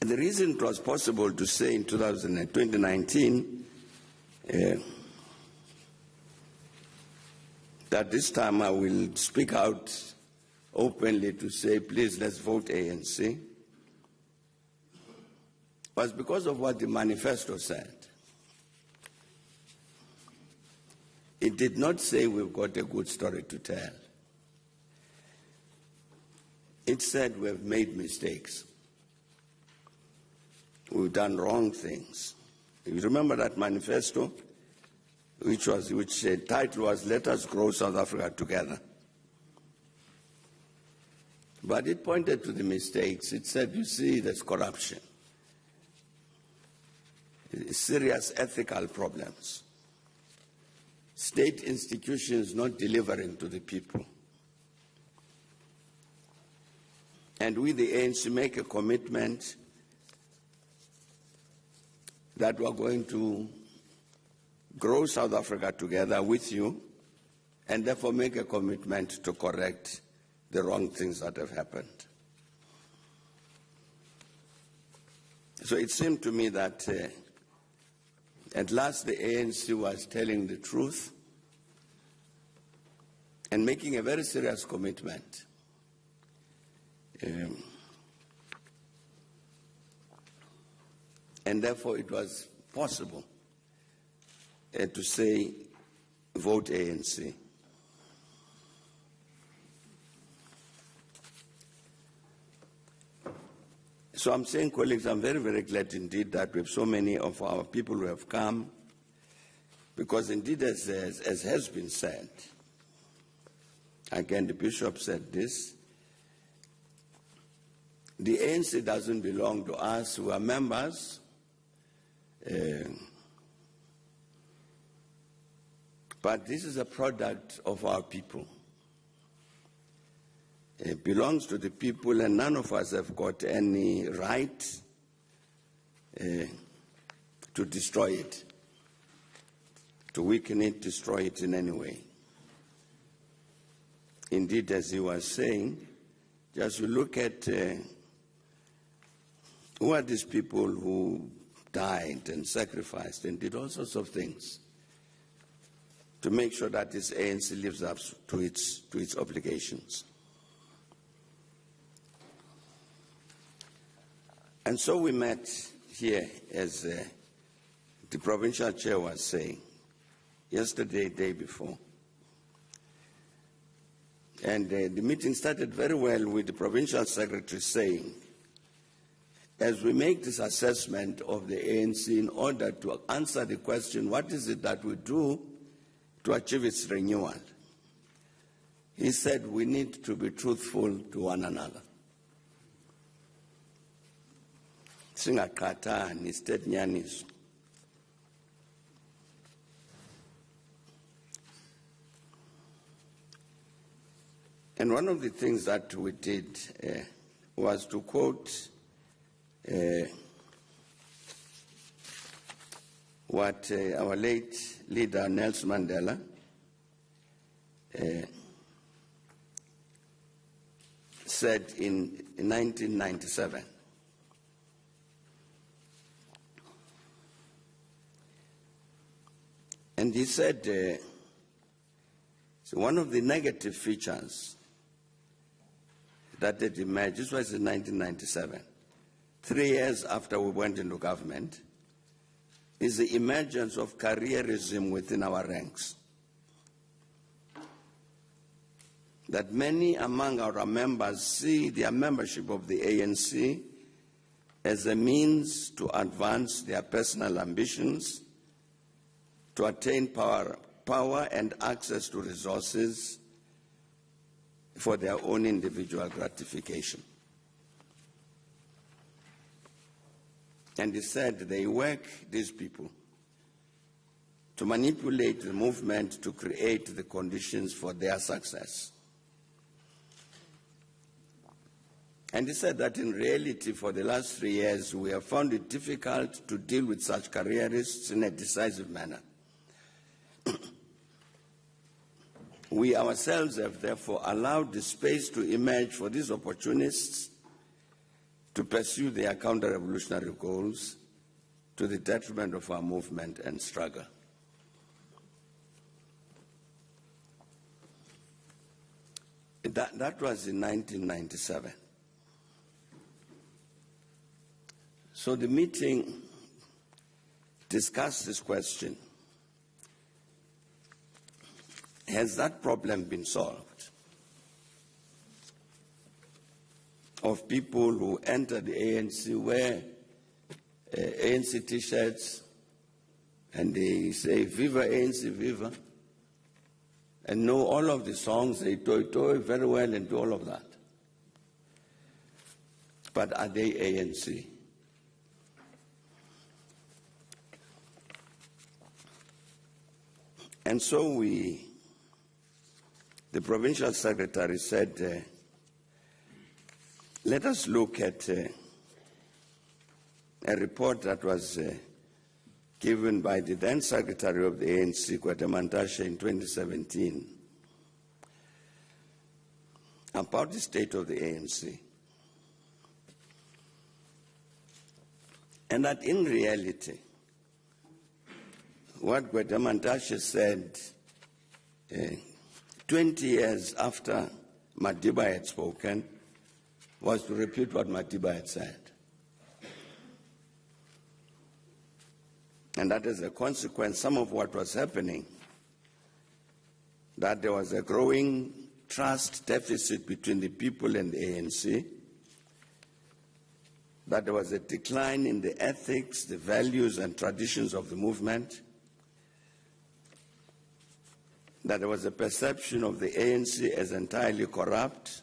The reason it was possible to say in 2019 that this time I will speak out openly to say, please, let's vote ANC, was because of what the manifesto said. It did not say we've got a good story to tell. It said we've made mistakes. We've done wrong things. You remember that manifesto, which title was "Let Us Grow South Africa Together." But it pointed to the mistakes. It said, you see, there's corruption, serious ethical problems, state institutions not delivering to the people. And we, the ANC, make a commitment that we're going to grow South Africa together with you, and therefore make a commitment to correct the wrong things that have happened. So it seemed to me that at last the ANC was telling the truth and making a very serious commitment. And therefore it was possible to say, vote ANC. So I'm saying, colleagues, I'm very, very glad indeed that we have so many of our people who have come, because indeed, as has been said, again, the Bishop said this, the ANC doesn't belong to us who are members, but this is a product of our people. It belongs to the people, and none of us have got any right to destroy it, to weaken it, destroy it in any way. Indeed, as he was saying, just you look at who are these people who died and sacrificed and did all sorts of things to make sure that this ANC lives up to its obligations. And so we met here, as the provincial chair was saying, yesterday, day before. And the meeting started very well with the provincial secretary saying, as we make this assessment of the ANC in order to answer the question, what is it that we do to achieve its renewal? He said we need to be truthful to one another. Singakhathani, state nyaniso. And one of the things that we did was to quote what our late leader Nelson Mandela said in 1997. And he said, so one of the negative features that had emerged, this was in 1997, 3 years after we went into government, is the emergence of careerism within our ranks. That many among our members see their membership of the ANC as a means to advance their personal ambitions, to attain power and access to resources for their own individual gratification. And he said they work, these people, to manipulate the movement to create the conditions for their success. And he said that in reality, for the last 3 years, we have found it difficult to deal with such careerists in a decisive manner. We ourselves have therefore allowed the space to emerge for these opportunists to pursue their counter-revolutionary goals to the detriment of our movement and struggle. That was in 1997. So the meeting discussed this question. Has that problem been solved? Of people who enter the ANC wear ANC T-shirts and they say, "Viva ANC, Viva," and know all of the songs, they toy very well and do all of that. But are they ANC? And so the provincial secretary said, let us look at a report that was given by the then secretary of the ANC, Mantashe, in 2017 about the state of the ANC. And that in reality, what Mantashe said 20 years after Madiba had spoken was to repeat what Madiba had said. And that is a consequence, some of what was happening, that there was a growing trust deficit between the people and the ANC, that there was a decline in the ethics, the values and traditions of the movement, that there was a perception of the ANC as entirely corrupt,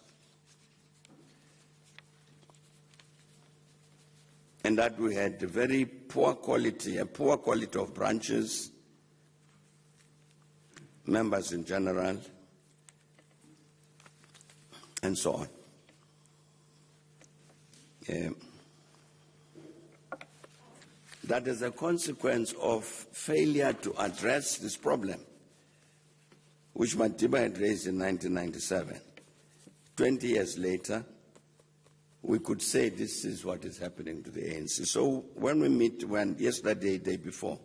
and that we had a very poor quality of branches, members in general, and so on. That is a consequence of failure to address this problem, which Madiba had raised in 1997. 20 years later, we could say this is what is happening to the ANC. So when we meet, yesterday, day before,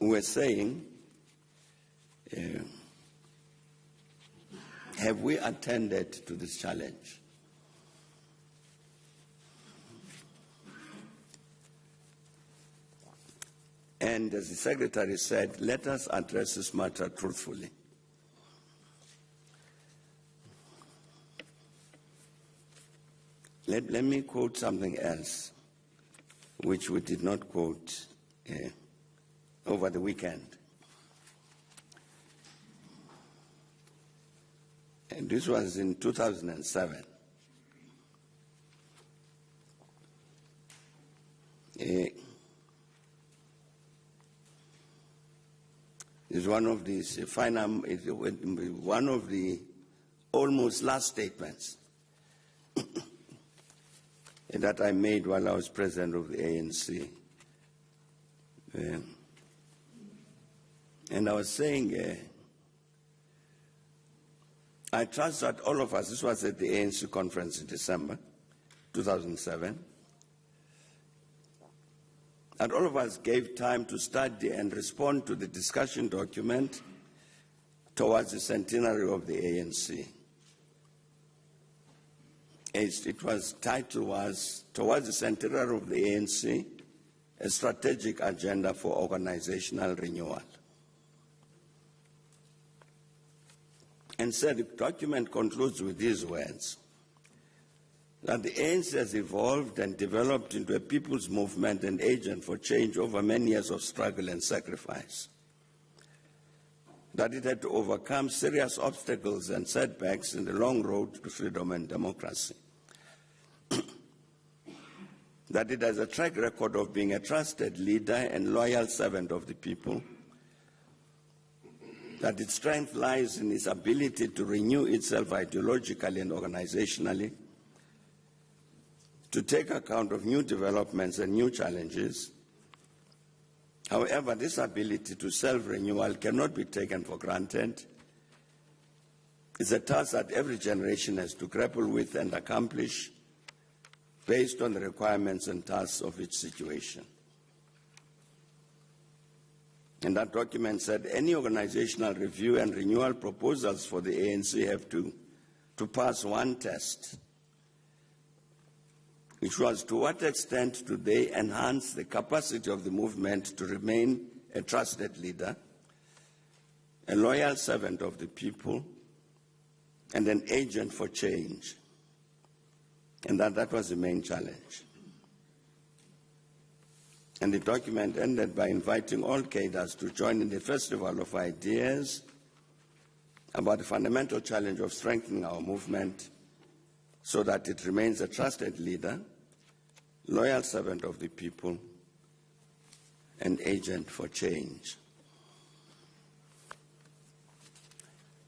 we were saying, have we attended to this challenge? And as the secretary said, let us address this matter truthfully. Let me quote something else, which we did not quote over the weekend. And this was in 2007. Is one of these one of the almost last statements that I made while I was president of the ANC. And I was saying, I trust that all of us, this was at the ANC conference in December 2007, that all of us gave time to study and respond to the discussion document towards the centenary of the ANC. Its title was Towards the Centenary of the ANC, a Strategic Agenda for Organizational Renewal. And said the document concludes with these words, that the ANC has evolved and developed into a people's movement and agent for change over many years of struggle and sacrifice. That it had to overcome serious obstacles and setbacks in the long road to freedom and democracy. That it has a track record of being a trusted leader and loyal servant of the people. That its strength lies in its ability to renew itself ideologically and organizationally, to take account of new developments and new challenges. However, this ability to self-renewal cannot be taken for granted, is a task that every generation has to grapple with and accomplish based on the requirements and tasks of its situation. And that document said any organizational review and renewal proposals for the ANC have to pass one test, which was to what extent do they enhance the capacity of the movement to remain a trusted leader, a loyal servant of the people, and an agent for change. And that was the main challenge. And the document ended by inviting all cadres to join in the festival of ideas about the fundamental challenge of strengthening our movement so that it remains a trusted leader, loyal servant of the people, and agent for change.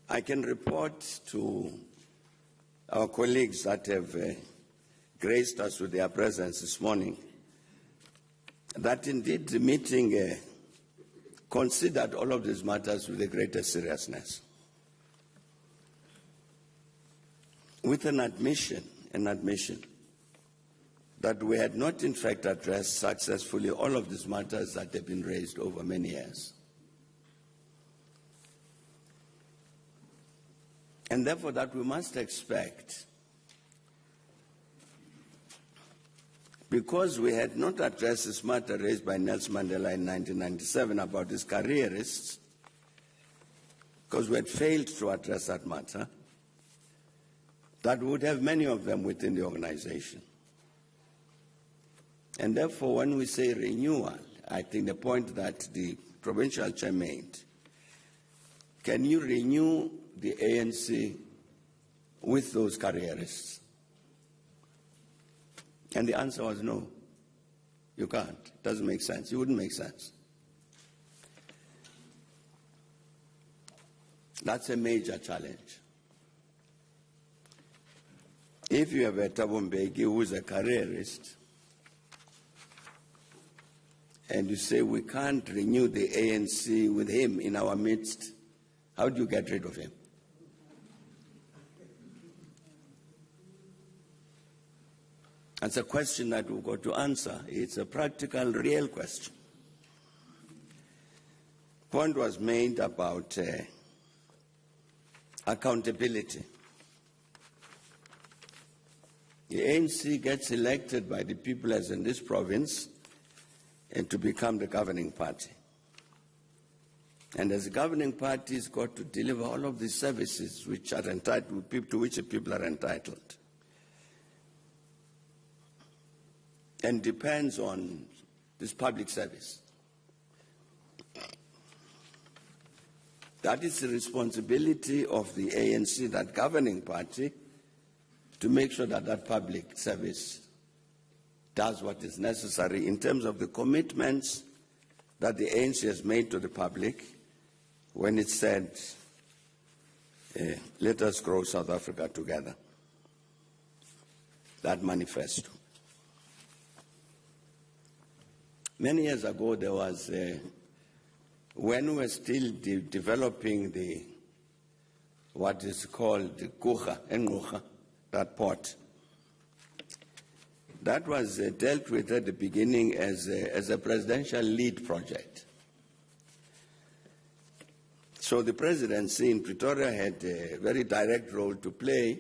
I can report to our colleagues that have graced us with their presence this morning that indeed the meeting considered all of these matters with the greatest seriousness, with an admission that we had not in fact addressed successfully all of these matters that have been raised over many years. And therefore that we must expect, because we had not addressed this matter raised by Nelson Mandela in 1997 about his careerists, because we had failed to address that matter, that we would have many of them within the organization. And therefore, when we say renewal, I think the point that the provincial chair made, can you renew the ANC with those careerists? And the answer was no, you can't. It doesn't make sense. It wouldn't make sense. That's a major challenge. If you have a Thabo Mbeki who is a careerist, and you say we can't renew the ANC with him in our midst, how do you get rid of him? That's a question that we've got to answer. It's a practical, real question. Point was made about accountability. The ANC gets elected by the people, as in this province, and to become the governing party. And as a governing party, it's got to deliver all of the services which are entitled, to which the people are entitled. And depends on this public service. That is the responsibility of the ANC, that governing party, to make sure that that public service does what is necessary in terms of the commitments that the ANC has made to the public when it said, let us grow South Africa together. That manifesto. Many years ago, there was, when we were still developing what is called the Kucha, that port, that was dealt with at the beginning as a presidential lead project. So the presidency in Pretoria had a very direct role to play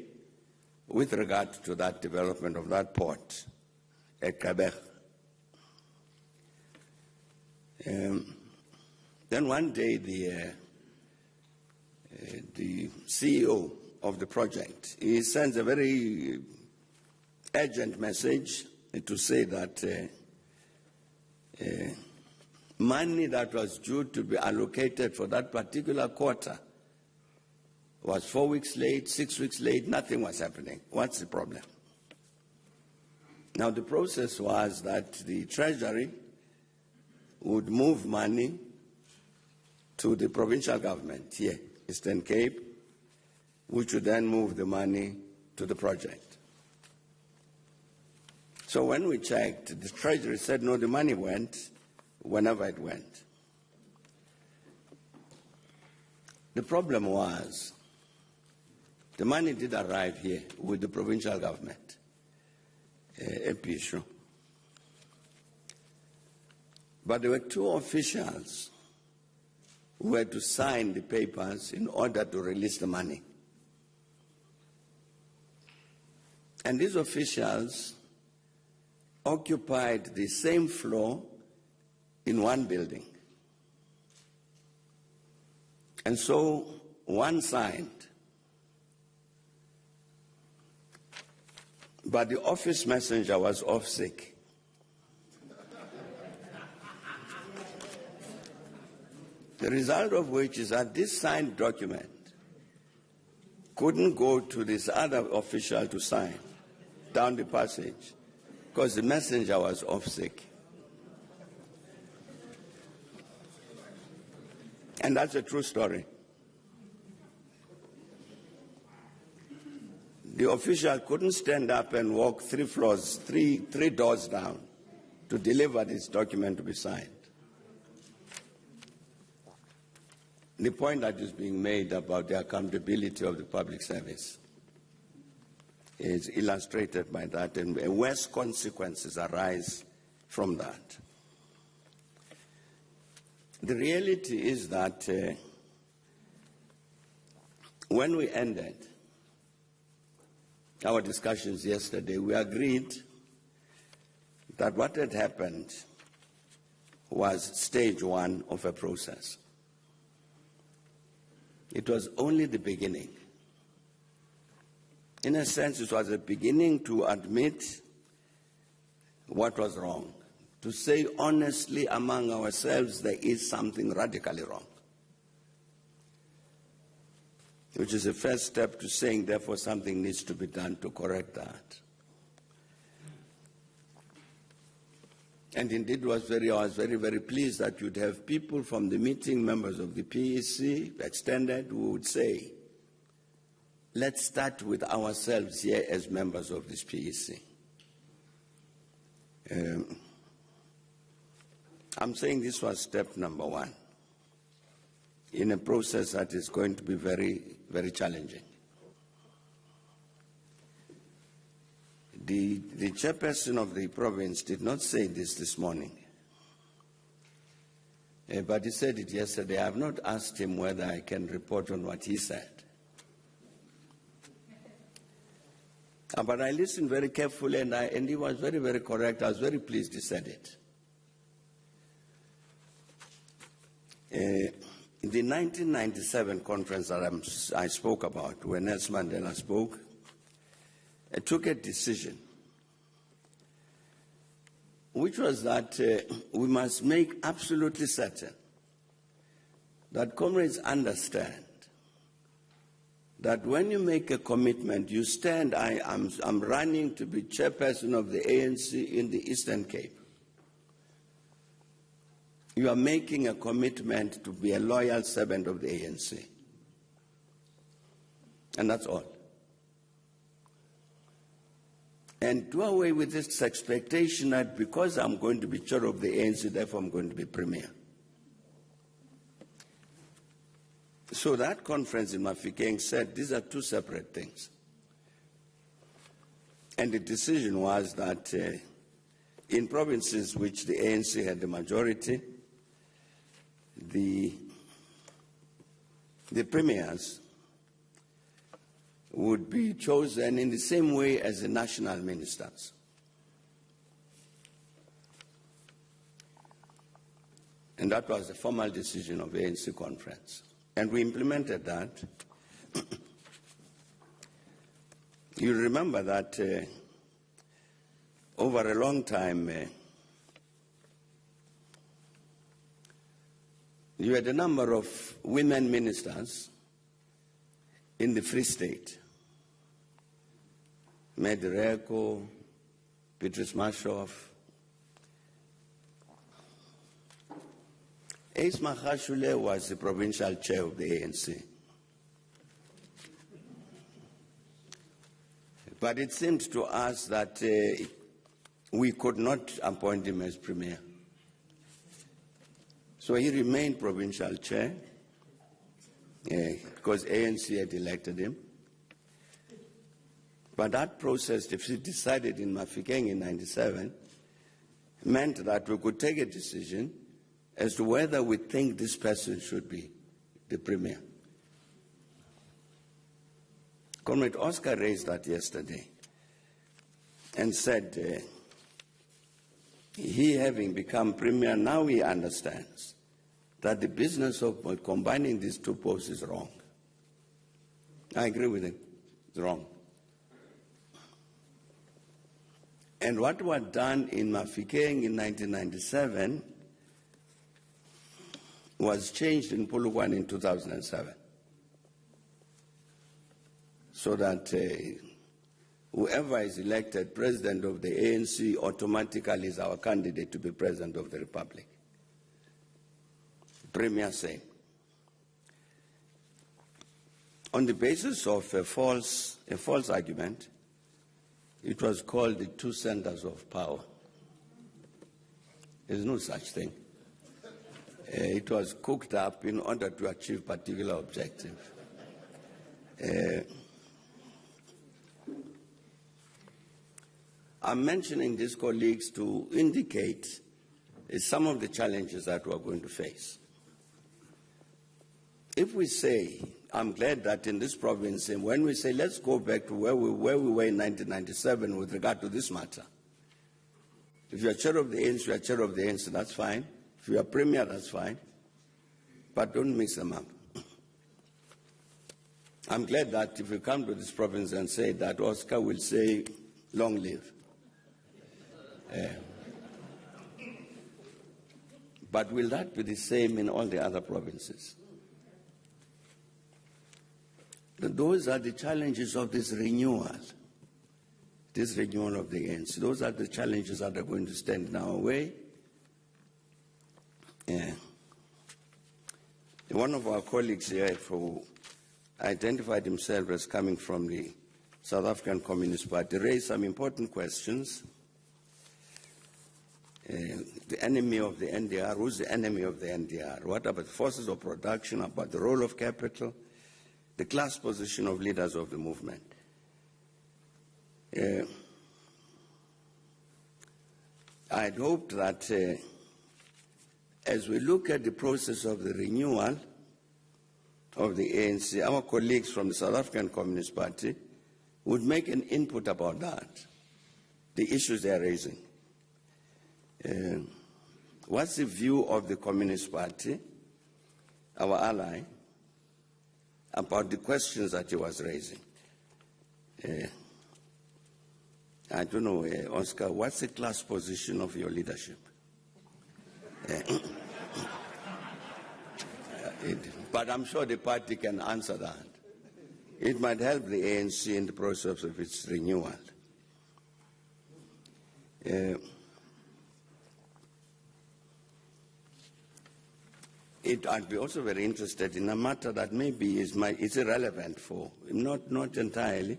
with regard to that development of that port at Quebec. Then one day the CEO of the project, he sends a very urgent message to say that money that was due to be allocated for that particular quarter was 4 weeks late, 6 weeks late, nothing was happening. What's the problem? Now the process was that the Treasury would move money to the provincial government here, Eastern Cape, which would then move the money to the project. So when we checked, the Treasury said, no, the money went whenever it went. The problem was The money did arrive here with the provincial government, Episho. But there were two officials who had to sign the papers in order to release the money. And these officials occupied the same floor in one building. And so one signed, but the office messenger was off sick. The result of which is that this signed document couldn't go to this other official to sign down the passage because the messenger was off sick. And that's a true story. The official couldn't stand up and walk 3 floors, three doors down to deliver this document to be signed. The point that is being made about the accountability of the public service is illustrated by that, and worse consequences arise from that. The reality is that when we ended our discussions yesterday, we agreed that what had happened was stage 1 of a process. It was only the beginning. In a sense, it was a beginning to admit what was wrong, to say honestly among ourselves there is something radically wrong, which is the first step to saying, therefore, something needs to be done to correct that. And indeed, I was very, very pleased that you'd have people from the meeting, members of the PEC, extended, who would say, let's start with ourselves here as members of this PEC. I'm saying this was step number 1 in a process that is going to be very, very challenging. The chairperson of the province did not say this morning, but he said it yesterday. I have not asked him whether I can report on what he said. But I listened very carefully, and he was very, very correct. I was very pleased he said it. The 1997 conference that I spoke about, when Nelson Mandela spoke, I took a decision, which was that we must make absolutely certain that comrades understand that when you make a commitment, you stand, I'm running to be chairperson of the ANC in the Eastern Cape. You are making a commitment to be a loyal servant of the ANC. And that's all. And do away with this expectation that because I'm going to be chair of the ANC, therefore I'm going to be premier. So that conference in Mafikeng said these are two separate things. And the decision was that in provinces which the ANC had the majority, the premiers would be chosen in the same way as the national ministers. And that was the formal decision of the ANC conference. And we implemented that. You remember that over a long time, you had a number of women ministers in the Free State. Medireko, Beatrice Mashoff. Ace Mahashule was the provincial chair of the ANC. But it seemed to us that we could not appoint him as premier. So he remained provincial chair because ANC had elected him. But that process, if we decided in Mafikeng in 97, meant that we could take a decision as to whether we think this person should be the premier. Comrade Oscar raised that yesterday and said he, having become premier, now he understands that the business of combining these two posts is wrong. I agree with him. It's wrong. And what was done in Mafikeng in 1997 was changed in Polokwane in 2007. So that whoever is elected president of the ANC automatically is our candidate to be president of the Republic. Premier same. On the basis of a false argument, it was called the two centers of power. There's no such thing. It was cooked up in order to achieve particular objective. I'm mentioning these colleagues to indicate some of the challenges that we're going to face. If we say, I'm glad that in this province, and when we say let's go back to where we were in 1997 with regard to this matter, if you are chair of the ANC, you are chair of the ANC, that's fine. If you are premier, that's fine. But don't mix them up. I'm glad that if you come to this province and say that, Oscar will say, long live. But will that be the same in all the other provinces? Those are the challenges of this renewal of the ANC. Those are the challenges that are going to stand in our way. One of our colleagues here who identified himself as coming from the South African Communist Party raised some important questions. The enemy of the NDR, who's the enemy of the NDR? What about the forces of production, about the role of capital, the class position of leaders of the movement? I'd hoped that as we look at the process of the renewal of the ANC, our colleagues from the South African Communist Party would make an input about that, the issues they are raising. What's the view of the Communist Party, our ally, about the questions that he was raising? I don't know, Oscar, what's the class position of your leadership? But I'm sure the party can answer that. It might help the ANC in the process of its renewal. I'd be also very interested in a matter that maybe is irrelevant for, not entirely,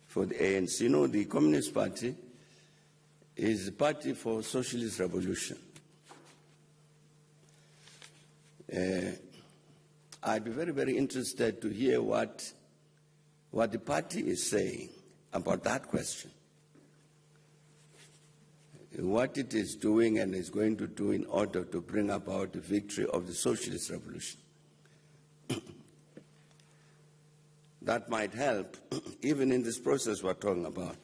for the ANC. You know, the Communist Party is the party for socialist revolution. I'd be very, very interested to hear what the party is saying about that question. What it is doing and is going to do in order to bring about the victory of the socialist revolution. That might help, even in this process we're talking about,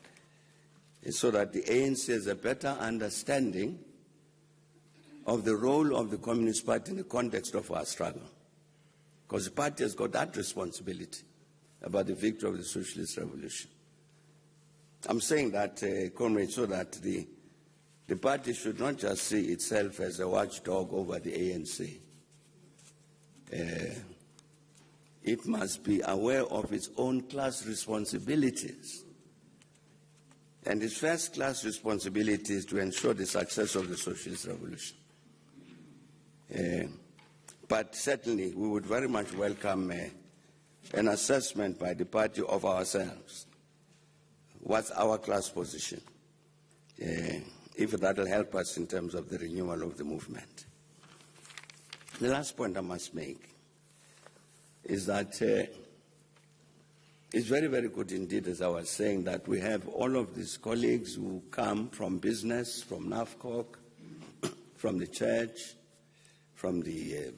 so that the ANC has a better understanding of the role of the Communist Party in the context of our struggle. Because the party has got that responsibility about the victory of the socialist revolution. I'm saying that, comrade, so that the party should not just see itself as a watchdog over the ANC. It must be aware of its own class responsibilities. And its first class responsibility is to ensure the success of the socialist revolution. But certainly we would very much welcome an assessment by the party of ourselves. What's our class position? If that will help us in terms of the renewal of the movement. The last point I must make is that It's very, very good indeed, as I was saying, that we have all of these colleagues who come from business, from NAFCOC, from the church, from the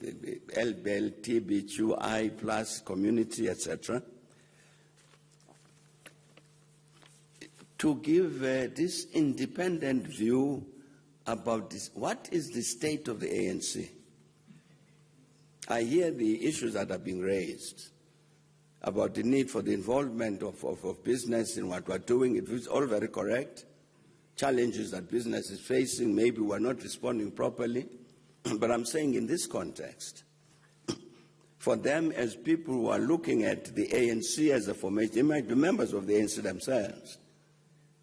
LBLTBQI plus community, etc., to give this independent view about this. What is the state of the ANC? I hear the issues that are being raised about the need for the involvement of business in what we're doing. It is all very correct. Challenges that business is facing, maybe we're not responding properly. But I'm saying in this context, for them as people who are looking at the ANC as a formation, they might be members of the ANC themselves,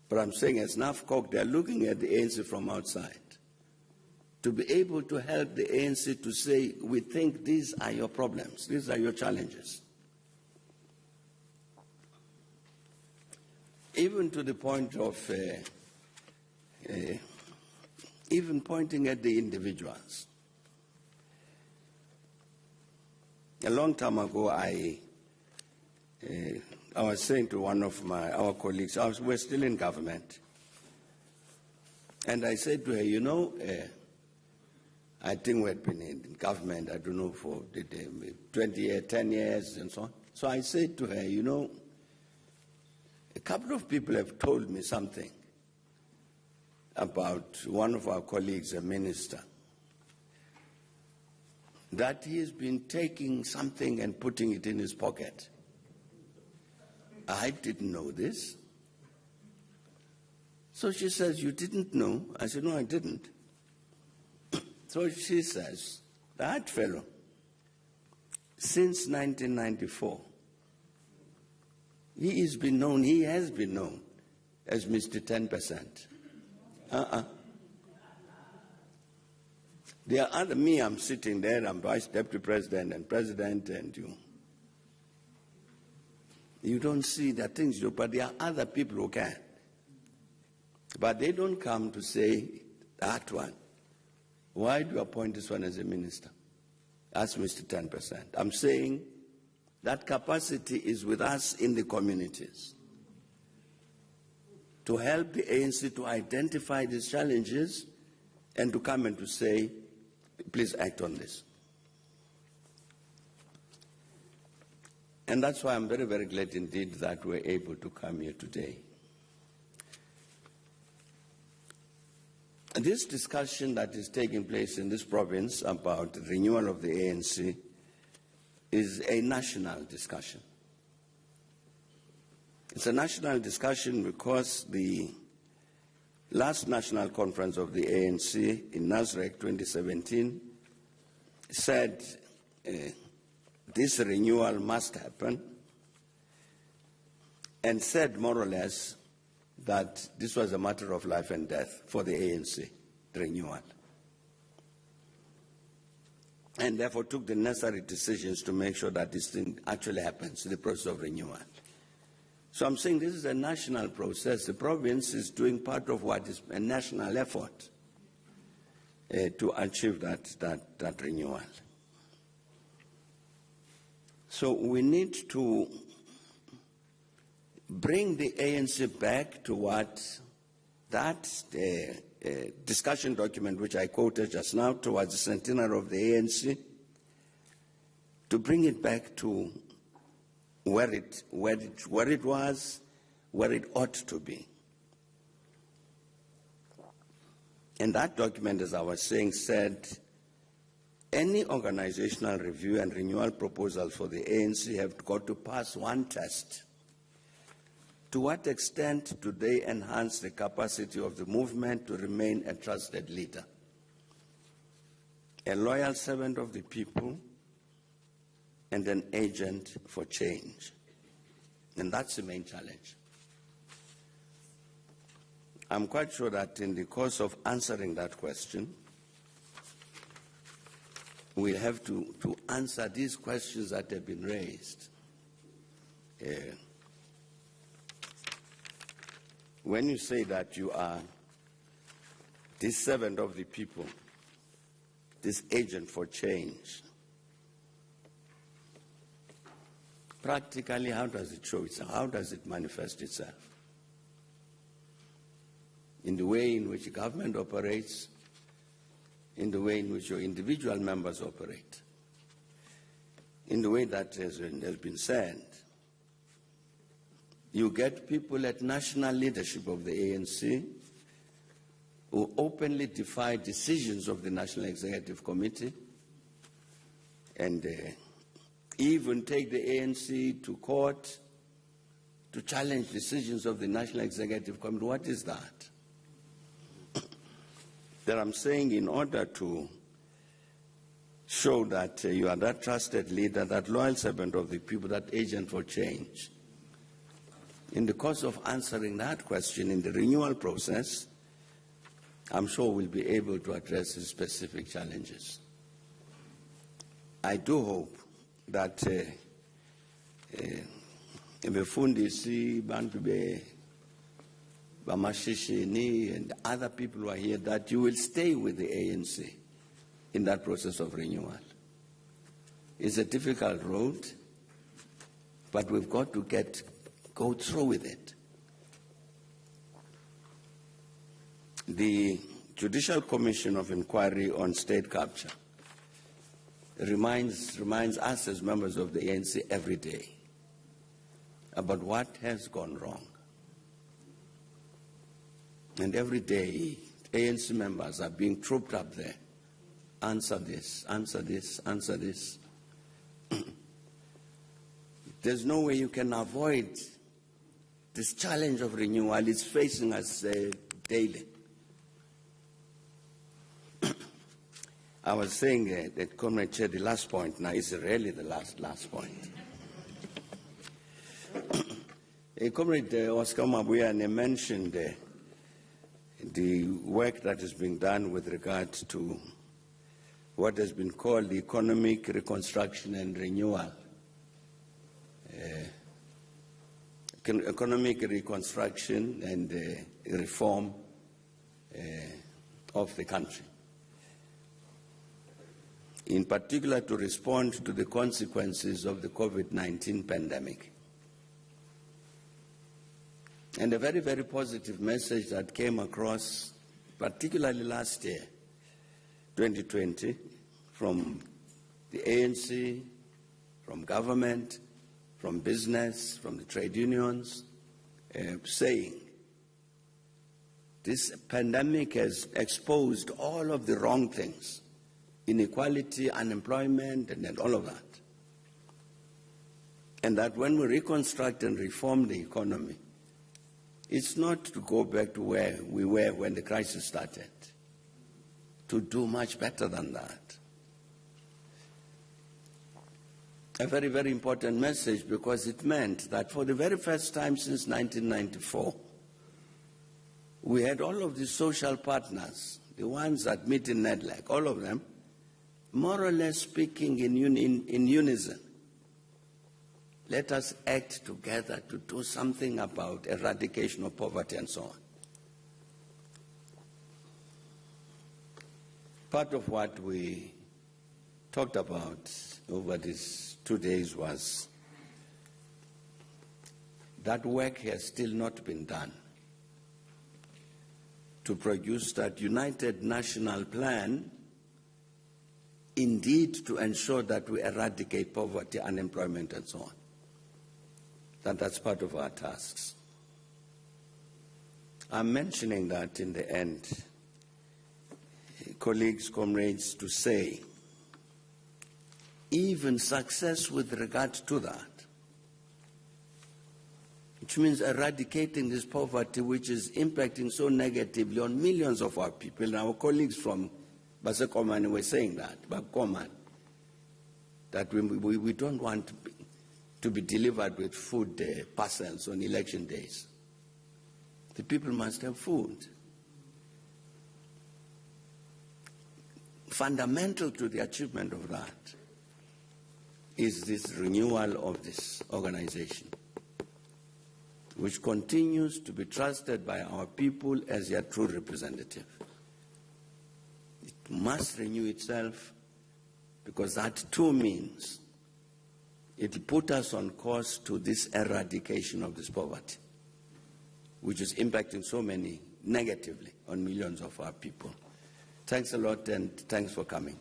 but I'm saying as NAFCOC, they're looking at the ANC from outside, to be able to help the ANC to say, we think these are your problems, these are your challenges. Even to the point of even pointing at the individuals. A long time ago, I was saying to one of our colleagues, we're still in government, and I said to her, you know, I think we've been in government, I don't know, for 20 years, 10 years, and so on. So I said to her, you know, a couple of people have told me something about one of our colleagues, a minister, that he has been taking something and putting it in his pocket. I didn't know this. So she says, you didn't know? I said, no, I didn't. So she says, that fellow, since 1994, he has been known as Mr. 10%. There are other, me, I'm sitting there, I'm Vice Deputy President and President, and you don't see the things, but there are other people who can. But they don't come to say, that one, why do you appoint this one as a minister? That's Mr. 10%. I'm saying that capacity is with us in the communities to help the ANC to identify these challenges and to come and to say, please act on this. And that's why I'm very, very glad indeed that we're able to come here today. This discussion that is taking place in this province about the renewal of the ANC is a national discussion. It's a national discussion because the last national conference of the ANC in Nasrec 2017 said this renewal must happen, and said more or less that this was a matter of life and death for the ANC, the renewal. And therefore took the necessary decisions to make sure that this thing actually happens, the process of renewal. So I'm saying this is a national process. The province is doing part of what is a national effort to achieve that renewal. So we need to bring the ANC back to what that discussion document which I quoted just now, towards the centenary of the ANC, to bring it back to where it was, where it ought to be. And that document, as I was saying, said any organizational review and renewal proposal for the ANC have got to pass one test. To what extent do they enhance the capacity of the movement to remain a trusted leader, a loyal servant of the people, and an agent for change? And that's the main challenge. I'm quite sure that in the course of answering that question, we'll have to answer these questions that have been raised. When you say that you are this servant of the people, this agent for change, practically, how does it show itself? How does it manifest itself? In the way in which government operates, in the way in which your individual members operate, in the way that has been said. You get people at national leadership of the ANC who openly defy decisions of the National Executive Committee and even take the ANC to court to challenge decisions of the National Executive Committee. What is that? That I'm saying, in order to show that you are that trusted leader, that loyal servant of the people, that agent for change, in the course of answering that question in the renewal process, I'm sure we'll be able to address the specific challenges. I do hope that Befundisi, Bantu Bamashishini, and other people who are here, that you will stay with the ANC in that process of renewal. It's a difficult road, but we've got to go through with it. The Judicial Commission of Inquiry on State Capture reminds us as members of the ANC every day about what has gone wrong. And every day, ANC members are being trooped up there. Answer this, answer this, answer this. There's no way you can avoid this challenge of renewal. It's facing us daily. I was saying that Comrade Chair, the last point now is really the last point. Comrade Oscar Mabuyane mentioned the work that is being done with regard to what has been called the economic reconstruction and renewal. Economic reconstruction and reform of the country, in particular to respond to the consequences of the COVID-19 pandemic. And a very, very positive message that came across, particularly last year, 2020, from the ANC, from government, from business, from the trade unions, saying this pandemic has exposed all of the wrong things, inequality, unemployment, and all of that. And that when we reconstruct and reform the economy, it's not to go back to where we were when the crisis started, to do much better than that. A very, very important message, because it meant that for the very first time since 1994, we had all of the social partners, the ones that meet in NEDLAC, all of them, more or less speaking in unison. Let us act together to do something about eradication of poverty and so on. Part of what we talked about over these 2 days was that work has still not been done to produce that united national plan, indeed to ensure that we eradicate poverty, unemployment, and so on. That's part of our tasks. I'm mentioning that in the end, colleagues, comrades, to say even success with regard to that, which means eradicating this poverty which is impacting so negatively on millions of our people. And our colleagues from Basekomani were saying that, Bakoman, that we don't want to be delivered with food parcels on election days. The people must have food. Fundamental to the achievement of that is this renewal of this organization, which continues to be trusted by our people as their true representative. It must renew itself, because that too means it put us on course to this eradication of this poverty, which is impacting so many negatively on millions of our people. Thanks a lot, and thanks for coming.